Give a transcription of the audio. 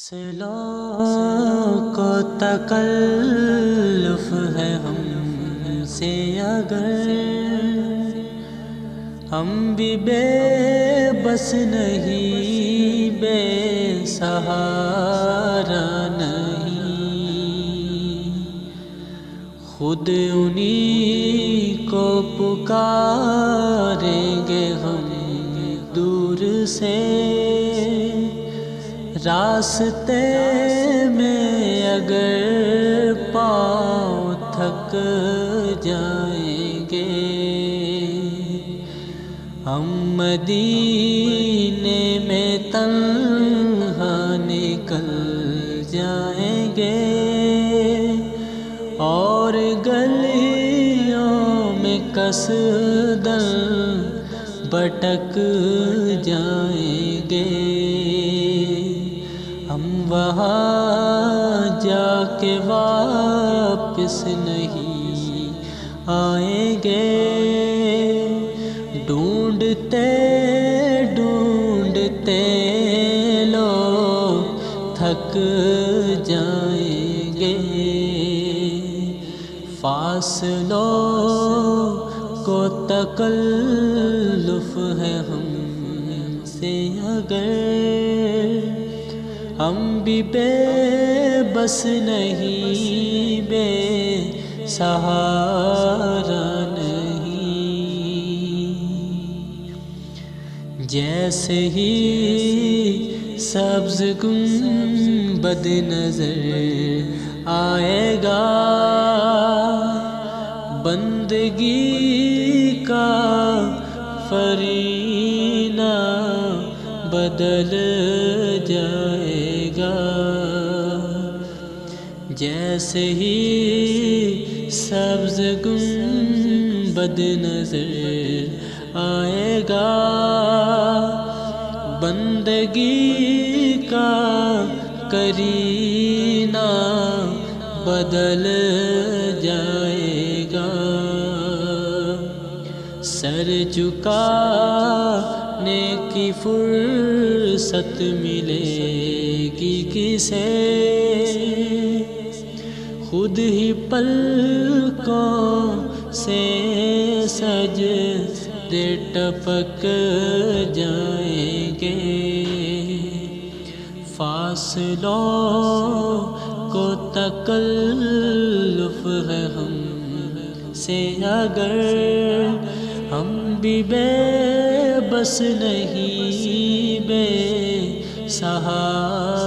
فاصلوں کو تکلف ہے ہم سے اگر ہم بھی بے بس نہیں، بے سہارا نہیں، خود انہی کو پکاریں گے ہم دور سے۔ راستے میں اگر پاؤں تھک جائیں گے، ہم مدینے میں تنہا نکل جائیں گے، اور گلیوں میں قصداً بھٹک جائیں گے۔ ہم وہاں جا کے واپس نہیں آئیں گے، ڈھونڈتے ڈھونڈتے لوگ تھک جائیں گے۔ فاصلوں کو تکلف ہے ہم سے اگر ہم بھی بے بس نہیں، بے سہارا نہیں۔ جیسے ہی سبز گنبد نظر آئے گا، بندگی کا فرینہ بدل جائے گا۔ جیسے ہی سبز گنبد نظر آئے گا، بندگی کا کرینہ بدل جائے گا۔ سر جھکانے کی فرصت ملے گی کسے، خود ہی پلکوں سے سجدے ٹپک جائیں گے۔ فاصلوں کو تکلف ہے ہم سے اگر ہم بھی بے بس نہیں، بے سہارا